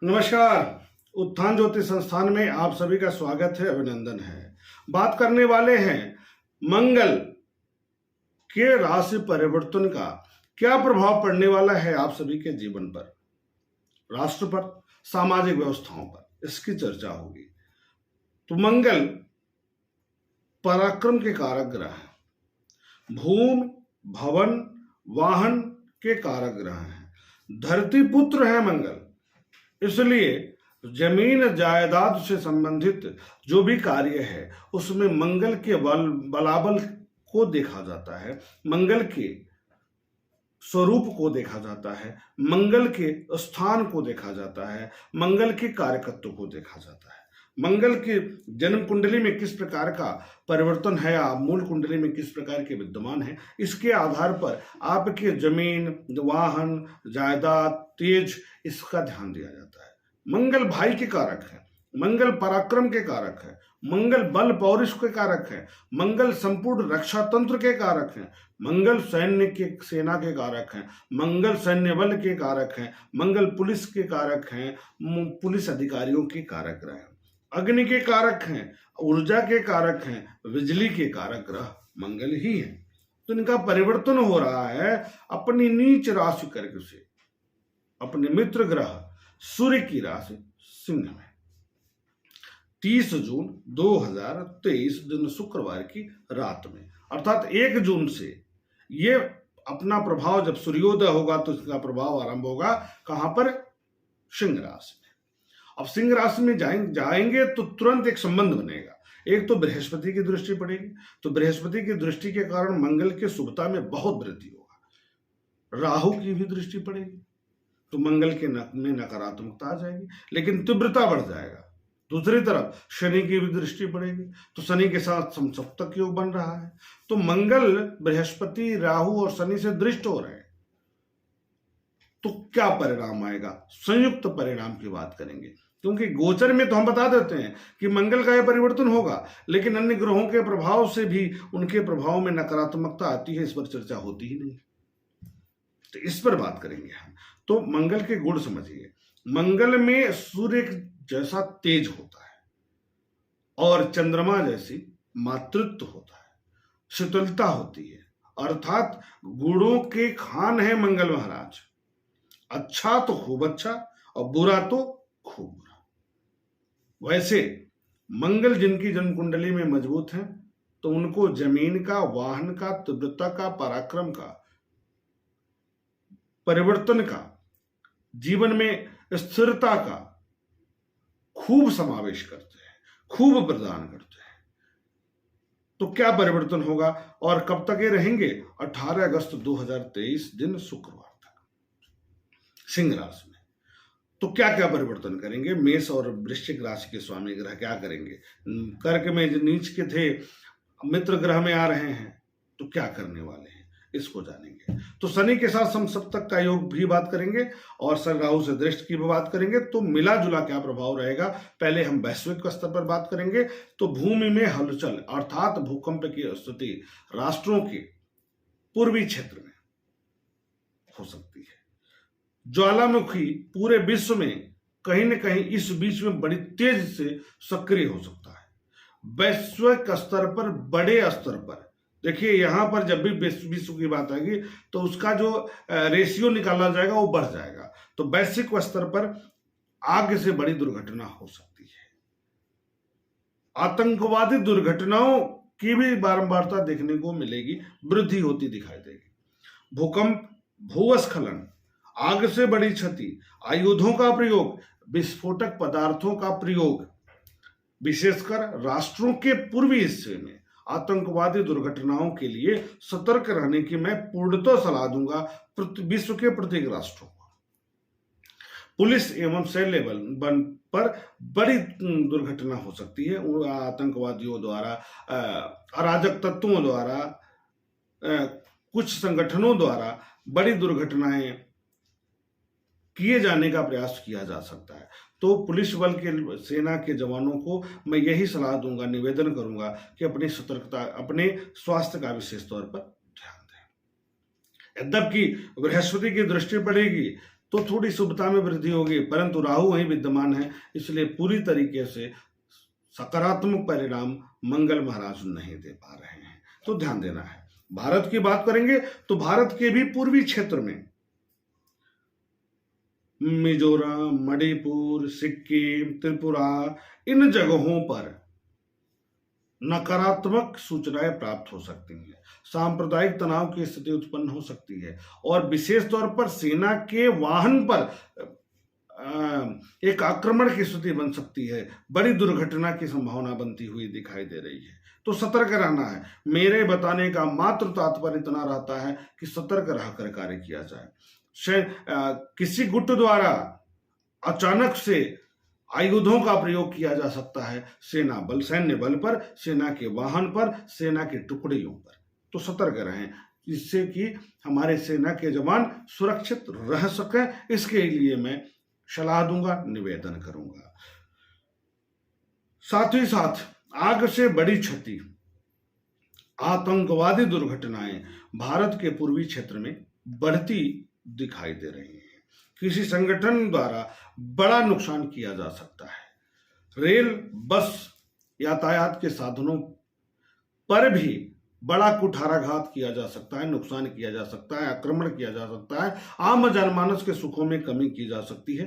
नमस्कार। उत्थान ज्योति संस्थान में आप सभी का स्वागत है, अभिनंदन है। बात करने वाले हैं मंगल के राशि परिवर्तन का क्या प्रभाव पड़ने वाला है आप सभी के जीवन पर, राष्ट्र पर, सामाजिक व्यवस्थाओं पर, इसकी चर्चा होगी। तो मंगल पराक्रम के कारक ग्रह है, भूमि भवन वाहन के कारक ग्रह है, धरती पुत्र है मंगल। इसलिए जमीन जायदाद से संबंधित जो भी कार्य है उसमें मंगल के बलाबल को देखा जाता है, मंगल के स्वरूप को देखा जाता है, मंगल के स्थान को देखा जाता है, मंगल के कार्यकत्व को देखा जाता है। मंगल के जन्म कुंडली में किस प्रकार का परिवर्तन है या मूल कुंडली में किस प्रकार के विद्यमान है, इसके आधार पर आपके जमीन वाहन जायदाद तेज इसका ध्यान दिया जाता है। मंगल भाई के कारक है, मंगल पराक्रम के कारक है, मंगल बल पौरुष के कारक है, मंगल संपूर्ण रक्षा तंत्र के कारक है, मंगल सैन्य के सेना के कारक हैं, मंगल सैन्य बल के कारक हैं, मंगल पुलिस के कारक हैं, पुलिस अधिकारियों के कारक ग्रह हैं, अग्नि के कारक हैं, ऊर्जा के कारक हैं, बिजली के कारक ग्रह मंगल ही है। तो इनका परिवर्तन हो रहा है अपनी नीच राशि करके से अपने मित्र ग्रह सूर्य की राशि सिंह में 30 जून 2023 दिन शुक्रवार की रात में, अर्थात 1 जून से ये अपना प्रभाव, जब सूर्योदय होगा तो इसका प्रभाव आरंभ होगा कहां पर, सिंह राशि में। अब सिंह राशि में जाएंगे तो तुरंत एक संबंध बनेगा। एक तो बृहस्पति की दृष्टि पड़ेगी, तो बृहस्पति की दृष्टि के कारण मंगल की शुभता में बहुत वृद्धि होगा। राहु की भी दृष्टि पड़ेगी तो मंगल के में नकारात्मकता आ जाएगी, लेकिन तीव्रता बढ़ जाएगा। दूसरी तरफ शनि की भी दृष्टि पड़ेगी तो शनि के साथ समसप्तक योग बन रहा है, तो मंगल बृहस्पति राहु और शनि से दृष्ट हो रहे हैं। तो क्या परिणाम आएगा, संयुक्त परिणाम की बात करेंगे, क्योंकि गोचर में तो हम बता देते हैं कि मंगल का यह परिवर्तन होगा, लेकिन अन्य ग्रहों के प्रभाव से भी उनके प्रभाव में नकारात्मकता आती है, इस पर चर्चा होती ही नहीं। तो इस पर बात करेंगे हम। तो मंगल के गुण समझिए। मंगल में सूर्य जैसा तेज होता है और चंद्रमा जैसी मातृत्व होता है, शीतलता होती है, अर्थात गुणों के खान है मंगल महाराज। अच्छा तो खूब अच्छा और बुरा तो खूब बुरा। वैसे मंगल जिनकी जन्म कुंडली में मजबूत है तो उनको जमीन का, वाहन का, तीव्रता का, पराक्रम का, परिवर्तन का, जीवन में स्थिरता का खूब समावेश करते हैं, खूब प्रदान करते हैं। तो क्या परिवर्तन होगा और कब तक ये रहेंगे, 18 अगस्त 2023 दिन शुक्रवार तक सिंह राशि में। तो क्या क्या परिवर्तन करेंगे, मेष और वृश्चिक राशि के स्वामी ग्रह क्या करेंगे, कर्क में जो नीच के थे मित्र ग्रह में आ रहे हैं तो क्या करने वाले हैं, इसको जानेंगे। तो शनि के साथ समसप्तक का योग भी बात करेंगे और शनि राहु से दृष्टि की भी बात करेंगे। तो मिला जुला क्या प्रभाव रहेगा, पहले हम वैश्विक स्तर पर बात करेंगे। तो भूमि में हलचल अर्थात भूकंप की स्थिति राष्ट्रों के पूर्वी क्षेत्र में हो सकती है। ज्वालामुखी पूरे विश्व में कहीं न कहीं इस बीच में बड़ी तेज से सक्रिय हो सकता है। वैश्विक स्तर पर, बड़े स्तर पर देखिए, यहां पर जब भी विश्व की बात आएगी तो उसका जो रेशियो निकाला जाएगा वो बढ़ जाएगा। तो वैश्विक स्तर पर आग से बड़ी दुर्घटना हो सकती है। आतंकवादी दुर्घटनाओं की भी बारंबारता देखने को मिलेगी, वृद्धि होती दिखाई देगी। भूकंप, भूस्खलन, आग से बड़ी क्षति, आयुधों का प्रयोग, विस्फोटक पदार्थों का प्रयोग, विशेषकर राष्ट्रों के पूर्वी हिस्से में आतंकवादी दुर्घटनाओं के लिए सतर्क रहने की मैं पूर्णतः सलाह दूंगा विश्व के प्रत्येक राष्ट्रों को। पुलिस एवं सैन्य बल पर बड़ी दुर्घटना हो सकती है, आतंकवादियों द्वारा, अराजक तत्वों द्वारा, कुछ संगठनों द्वारा बड़ी दुर्घटनाएं किए जाने का प्रयास किया जा सकता है। तो पुलिस बल के, सेना के जवानों को मैं यही सलाह दूंगा, निवेदन करूंगा कि अपनी सतर्कता, अपने स्वास्थ्य का विशेष तौर पर ध्यान दें। यद्यपि बृहस्पति की दृष्टि पड़ेगी तो थोड़ी शुभता में वृद्धि होगी, परंतु राहु वहीं विद्यमान है, इसलिए पूरी तरीके से सकारात्मक परिणाम मंगल महाराज नहीं दे पा रहे हैं, तो ध्यान देना है। भारत की बात करेंगे तो भारत के भी पूर्वी क्षेत्र में मिजोरम, मणिपुर, सिक्किम, त्रिपुरा, इन जगहों पर नकारात्मक सूचनाएं प्राप्त हो सकती हैं, सांप्रदायिक तनाव की स्थिति उत्पन्न हो सकती है, और विशेष तौर पर सेना के वाहन पर एक आक्रमण की स्थिति बन सकती है, बड़ी दुर्घटना की संभावना बनती हुई दिखाई दे रही है, तो सतर्क रहना है। मेरे बताने का मात्र तात्पर्य इतना रहता है कि सतर्क रहकर कार्य किया जाए। किसी गुट द्वारा अचानक से आयुधों का प्रयोग किया जा सकता है सेना बल, सैन्य बल पर, सेना के वाहन पर, सेना की टुकड़ियों पर, तो सतर्क रहें, जिससे कि हमारे सेना के जवान सुरक्षित रह सकें। इसके लिए मैं सलाह दूंगा, निवेदन करूंगा। साथ ही साथ आग से बड़ी क्षति, आतंकवादी दुर्घटनाएं भारत के पूर्वी क्षेत्र में बढ़ती दिखाई दे रही हैं। किसी संगठन द्वारा बड़ा नुकसान किया जा सकता है। रेल, बस यातायात के साधनों पर भी बड़ा कुठाराघात किया जा सकता है, नुकसान किया जा सकता है, आक्रमण किया जा सकता है, आम जनमानस के सुखों में कमी की जा सकती है।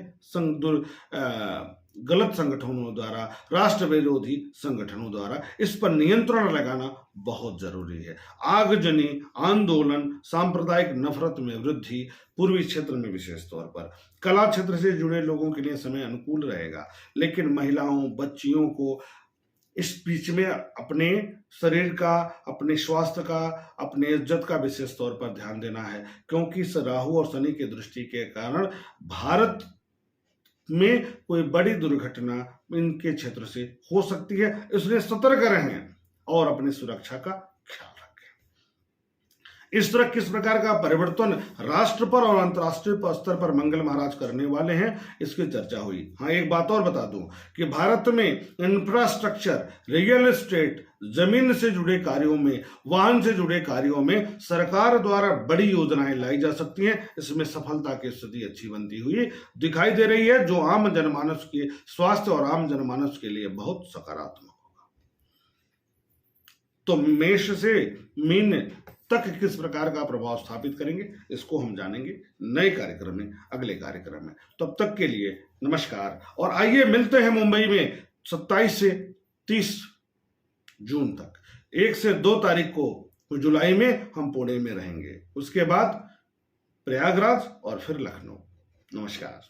गलत संगठनों द्वारा, राष्ट्र विरोधी संगठनों द्वारा इस पर नियंत्रण लगाना बहुत जरूरी है। आगजनी आंदोलन, सांप्रदायिक नफरत में वृद्धि पूर्वी क्षेत्र में विशेष तौर पर, कला क्षेत्र से जुड़े लोगों के लिए समय अनुकूल रहेगा, लेकिन महिलाओं, बच्चियों को इस बीच में अपने शरीर का, अपने स्वास्थ्य का, अपने इज्जत का विशेष तौर पर ध्यान देना है, क्योंकि इस राहु और शनि की दृष्टि के कारण भारत में कोई बड़ी दुर्घटना इनके क्षेत्र से हो सकती है। इसलिए सतर्क रहें और अपनी सुरक्षा का ख्याल रखें। इस तरह किस प्रकार का परिवर्तन राष्ट्र पर और अंतर्राष्ट्रीय स्तर पर मंगल महाराज करने वाले हैं, इसकी चर्चा हुई। हाँ, एक बात और बता दूं कि भारत में इंफ्रास्ट्रक्चर, रियल एस्टेट, जमीन से जुड़े कार्यों में, वाहन से जुड़े कार्यों में सरकार द्वारा बड़ी योजनाएं लाई जा सकती हैं। इसमें सफलता की स्थिति अच्छी बनती हुई दिखाई दे रही है, जो आम जनमानस के स्वास्थ्य और आम जनमानस के लिए बहुत सकारात्मक होगा। तो मेष से मीन तक किस प्रकार का प्रभाव स्थापित करेंगे, इसको हम जानेंगे नए कार्यक्रम में, अगले कार्यक्रम में। तब तक के लिए नमस्कार, और आइए मिलते हैं मुंबई में 27 से 30 जून तक। 1 से 2 तारीख को जुलाई में हम पुणे में रहेंगे, उसके बाद प्रयागराज और फिर लखनऊ। नमस्कार।